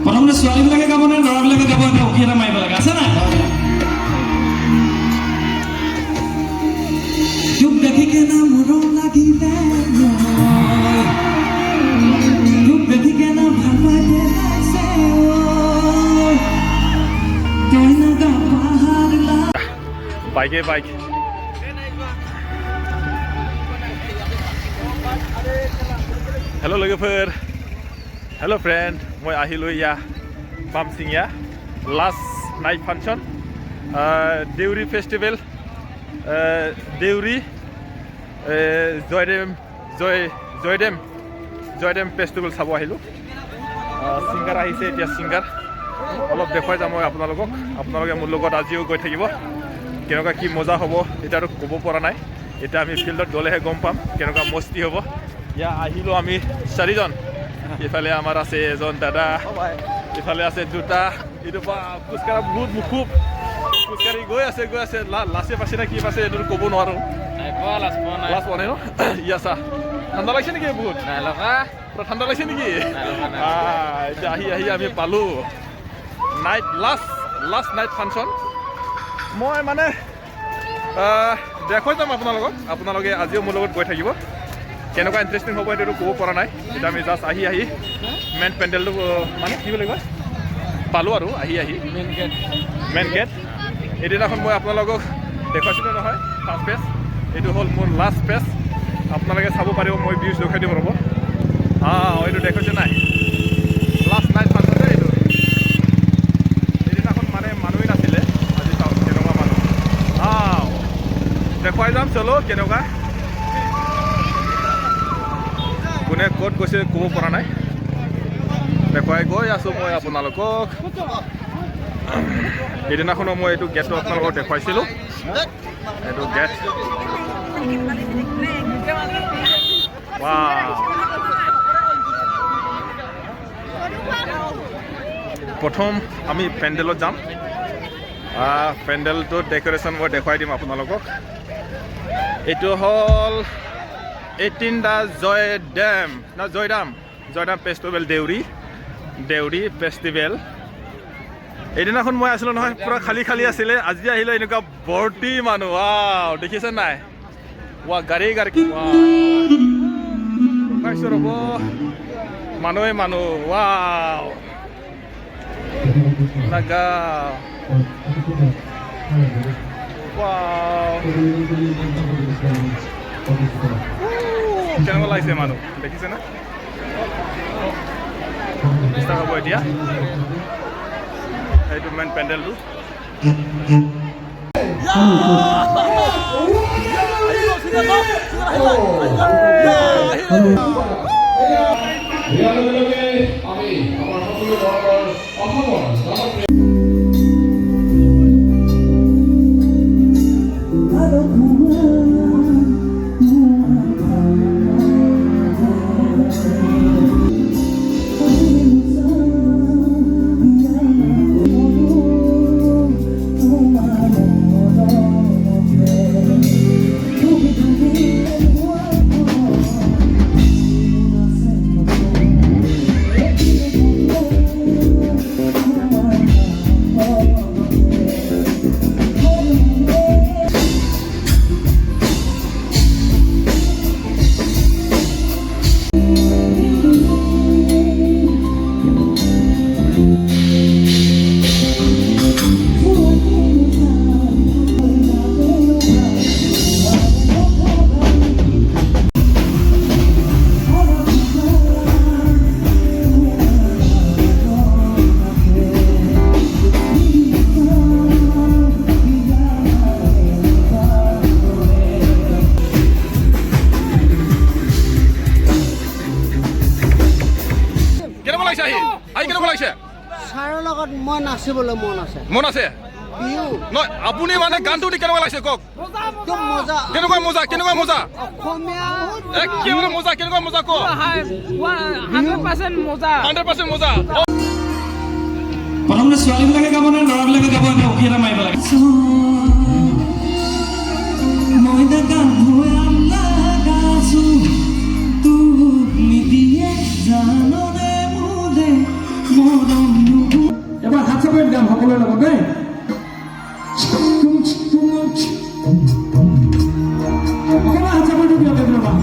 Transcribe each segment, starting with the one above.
প্ৰথমতে ছোৱালীবিলাকে গাব নে ল'ৰাবিলাকে গাব এটা উকি এটা মাৰিব লাগে আছে নাই তোক দেখি কেনে মৰম লাগিলে তোক দেখি কেনে ভাল পাই পেলাইছে তই নগা পাহাৰলা বাইক हेलो लोगोफोर हेलो फ्रेंड मैं आहिलो या बामसिंगिया लास्ट नाइट फांसन देउरी फेस्टिवल देउरी जयदेम फेस्टिवल चाब आहिलो सिंगार आहिसे एतिया सिंगार अलप देखुवाई जाम मैं आपनालोके मोर लगत आजिओ गई थाकिब केनेकुवा कि मजा हब एतिया कब পৰা নাই এটা আমি ফিল্ডত গলেহে গম পাম কেনেকুৱা মস্তি হ'ব ইয়া আহিলো আমি চাৰিজন ইফালে আমাৰ আছে এজন দাদা ইফালে আছে দুটা এইটো খোজকাঢ়া বহুত মুখুব খোজকাঢ়ি গৈ আছে লাষ্টে পাছে না কি পাছে এইটো ক'ব নোৱাৰো লাষ্ট পোৱা নাই ন ইয়া চা ঠাণ্ডা লাগিছে নেকি বহুত ঠাণ্ডা লাগিছে নেকি এতিয়া আহি আমি পালোঁ নাইট লাষ্ট নাইট ফাংচন মই মানে দেখুৱাই যাম আপোনালোকে আজিও মোৰ লগত গৈ থাকিব কেনেকুৱা ইণ্টাৰেষ্টিং হ'ব এইটো ক'ব পৰা নাই এতিয়া আমি জাষ্ট আহি মেইন পেণ্ডেলটো মানে কি বুলি কয় পালোঁ আৰু আহি মেইন গেট এদিনাখন মই আপোনালোকক দেখুৱাইছিলোঁ নহয় ফাৰ্ষ্ট পেজ এইটো হ'ল মোৰ লাষ্ট পেজ আপোনালোকে চাব পাৰিব মই ভিউজ দেখুৱাই দিব ৰ'ব এইটো দেখুৱাইছে নাই লাষ্ট নাইট ফাংচন এইটো এদিনাখন মানে মানুহেই নাছিলে আজি চাওক কেনেকুৱা মানুহ দেখুৱাই যাম চলো কেনেকুৱা কোনে ক'ত গৈছে ক'ব পৰা নাই দেখুৱাই গৈ আছোঁ মই আপোনালোকক সেইদিনাখনো মই এইটো গেটটো আপোনালোকক দেখুৱাইছিলোঁ এইটো গেট প্ৰথম আমি পেণ্ডেলত যাম পেণ্ডেলটো ডেক'ৰেশ্যন মই দেখুৱাই দিম আপোনালোকক এইটো হ'ল 18 জয়দাম ফেষ্টিভেল দেউৰী ফেষ্টিভেল এইদিনাখন মই আছিলোঁ নহয় পূৰা খালী আছিলে আজি আহিলে এনেকুৱা ভৰ্তি মানুহ দেখিছে নাই গাড়ী পাইছোঁ ৰ'ব মানুহে নাগা কেনেকুৱা লাগিছে মানুহ দেখিছে না ষ্টাৰ্ট হ'ব এতিয়া এইটো মেইন পেণ্ডেলটো ছাৰৰ লগত মই নাচিবলৈ মন আছে নহয় আপুনি মানে গানটো কেনেকুৱা লাগিছে কওক কেনেকুৱা মজা কেনেকুৱা মজা কওক 100% মজা প্ৰথমতে ছোৱালীবিলাকে গাব নে ল'ৰাবিলাকে গাব এটা উকি এটা মাৰিব লাগে মই জানো নে মোৰে মৰম গাম সকলোৰে লগত দেই অকণমান হাত চাপৰটো দিয়ক ৰ'বা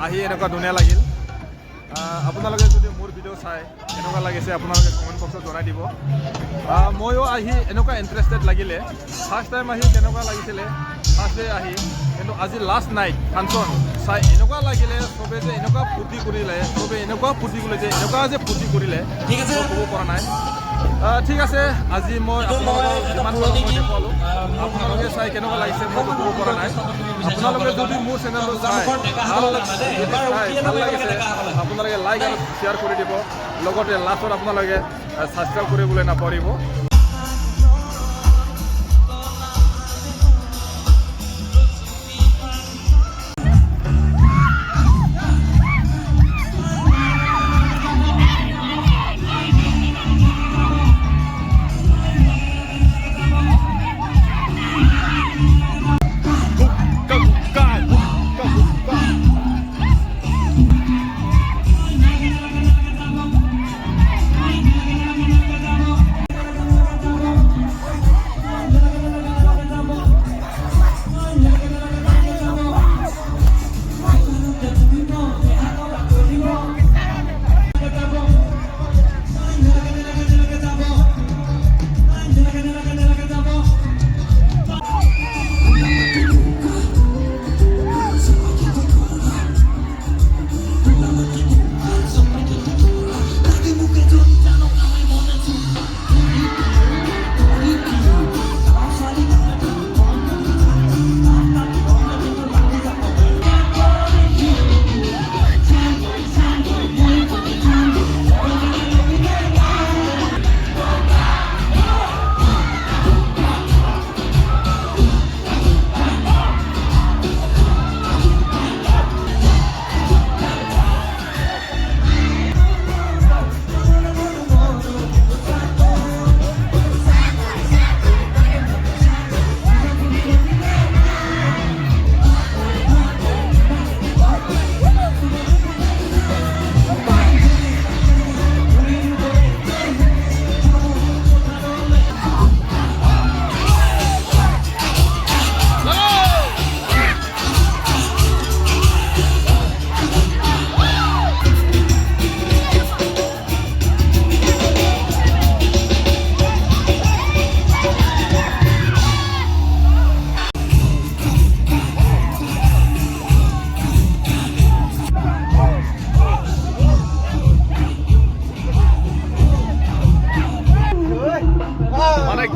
আহি এনেকুৱা ধুনীয়া লাগিল। আপোনালোকে যদি মোৰ ভিডিঅ' চাই এনেকুৱা লাগিছে আপোনালোকে কমেণ্ট বক্সত জনাই দিব। ময়ো আহি এনেকুৱা ইণ্টাৰেষ্টেড লাগিলে, ফাৰ্ষ্ট টাইম আহি কেনেকুৱা লাগিছিলে ফাৰ্ষ্ট ডে আহি, কিন্তু আজি লাষ্ট নাইট ফাংচন চাই এনেকুৱা লাগিলে চবে যে এনেকুৱা ফূৰ্তি কৰিলে, চবে এনেকুৱা ফূৰ্তি কৰিলে যে এনেকুৱা যে ফূৰ্তি কৰিলে ঠিক আছে ক'ব পৰা নাই। ঠিক আছে আজি মই আপোনালোকক যিমান পাৰোঁ মই দেখুৱালোঁ আপোনালোকে চাই কেনেকুৱা লাগিছে মই ক'ব পৰা নাই আপোনালোকে যদি মোৰ চেনেলটো চাই ভাল লাগিছে আপোনালোকে লাইক আৰু শ্বেয়াৰ কৰি দিব লগতে লাষ্টত আপোনালোকে ছাবস্ক্ৰাইব কৰিবলৈ নাপাহৰিব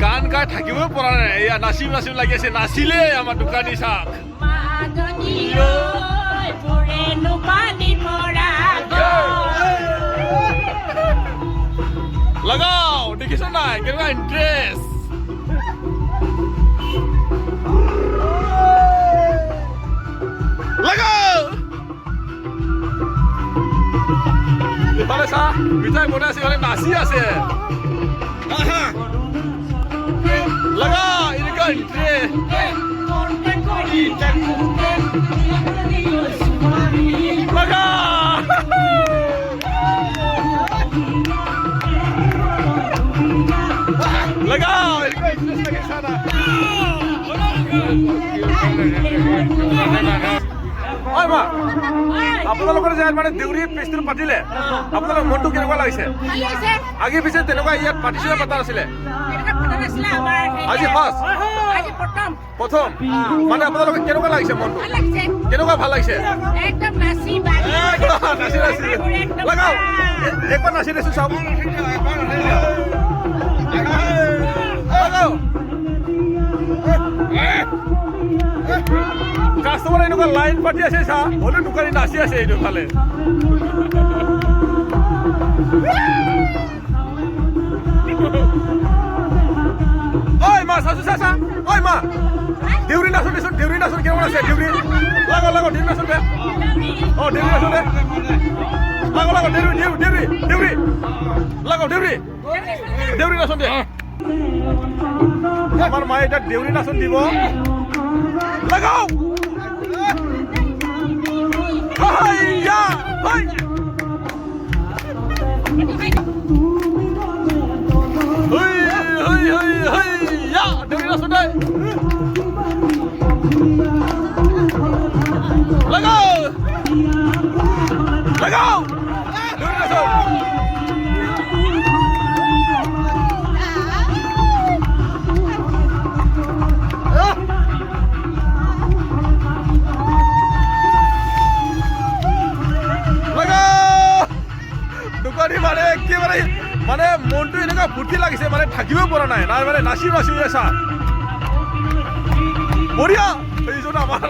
গান গাই থাকিবই পৰা নাই এয়া নাচিম নাচিম লাগি আছে নাচিলে আমাৰ দোকানী চাক লগাও দেখিছ নাই কেনেকুৱা ইণ্টাৰেষ্ট লগাও ইফালে চা মিঠাই বনাই আছে ইফালে নাচি আছে लगा इनका लगा लगा इनका इंटरेस्ट लगे सारा ओय मा আপোনালোকৰ যে মানে দেউৰী ফেষ্টিভেল পাতিলে আপোনালোকৰ মনটো কেনেকুৱা লাগিছে আগে পিছে তেনেকুৱা ইয়াত পাতিছিলে পতা নাছিলে আজি ফাৰ্ষ্ট প্ৰথম মানে আপোনালোকে কেনেকুৱা লাগিছে মনটো কেনেকুৱা ভাল লাগিছে একদম নাচি লগাও একবাৰ নাচি দেছো চাওক লগাও কাষ্টমাৰ এনেকুৱা লাইন পাতি আছে চা হ'লেও দোকানী নাচি আছে এইটো ফালে ঐ মা চাচু চাচা ঐ মা দেউৰী নাচোন দেচোন কেনেকুৱা আছে দেউৰী লাগো দেউৰী নাচোন দে অ দেউৰী নাচোন দে লাগো দেউৰী লাগো দেউৰী নাচোন দে আমাৰ মায়ে এতিয়া দেউৰী নাচোন দিব লাগাও হাইয়া হাই হাইয়া দেউৰী নাচোন দে লাগাও দেউৰী নাচোন দোকানী মানে একেবাৰে মানে মনটো এনেকুৱা ফূৰ্তি লাগিছে মানে থাকিবই পৰা নাই নাই মানে নাচি নাচি আছা বঢ়িয়া এইজন আমাৰ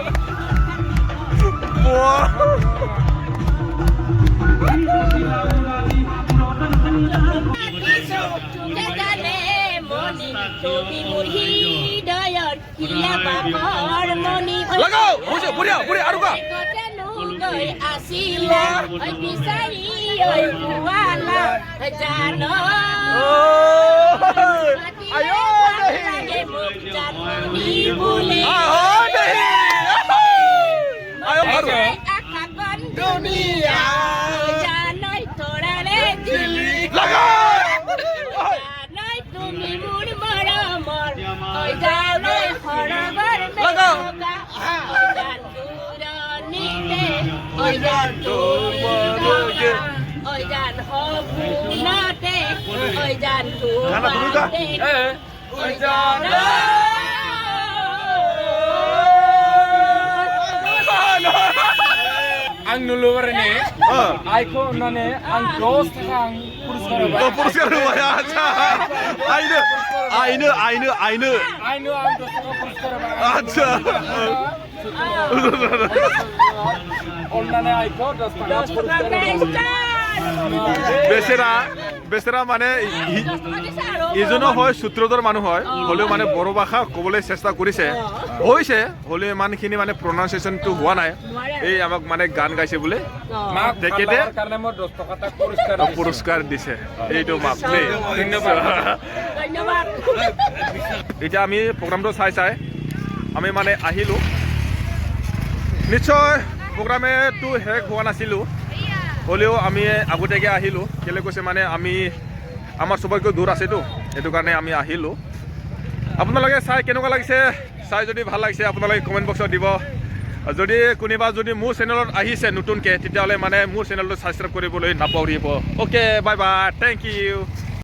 লাগাও বুঝে বঢ়িয়া বঢ়িয়া আৰু কা Ang nuluwer ni, ay ko nane ang dos kang পুরস্কার ya আচ্ছা আইনে Ay no ang dos ko puruskar ba? আচ্ছা On nane ay ko dos kang puruskar. বেচেরা মানে ইজনো হয় সূত্ৰধৰ মানুহ হয় হলেও মানে বড়ো ভাষা ক'বলৈ চেষ্টা কৰিছে হৈছে হলেও ইমানখিনি মানে প্ৰনাউন্সিয়েচনটো হোৱা নাই এই আমাক মানে গান গাইছে বোলে তেখেতে কাৰণে মই 10 টকা তাক পুৰস্কাৰ পুৰস্কাৰ দিছে এইটো মাপ দেই ধন্যবাদ এতিয়া আমি প্ৰগ্ৰামটো চাই আমি মানে আহিলোঁ নিশ্চয় প্ৰগ্ৰামটো শেষ হোৱা নাছিলোঁ হলেও আমি আগতীয়াকৈ আহিলোঁ কেলৈ কৈছে মানে আমি আমাৰ চবতকৈ দূৰ আছেতো সেইটো কাৰণে আমি আহিলোঁ আপোনালোকে চাই কেনেকুৱা লাগিছে চাই যদি ভাল লাগিছে আপোনালোকে কমেণ্ট বক্সত দিব যদি কোনোবা যদি মোৰ চেনেলত আহিছে নতুনকৈ তেতিয়াহ'লে মানে মোৰ চেনেলটো ছাবস্ক্ৰাইব কৰিবলৈ নাপাহৰিব okay bye bye thank U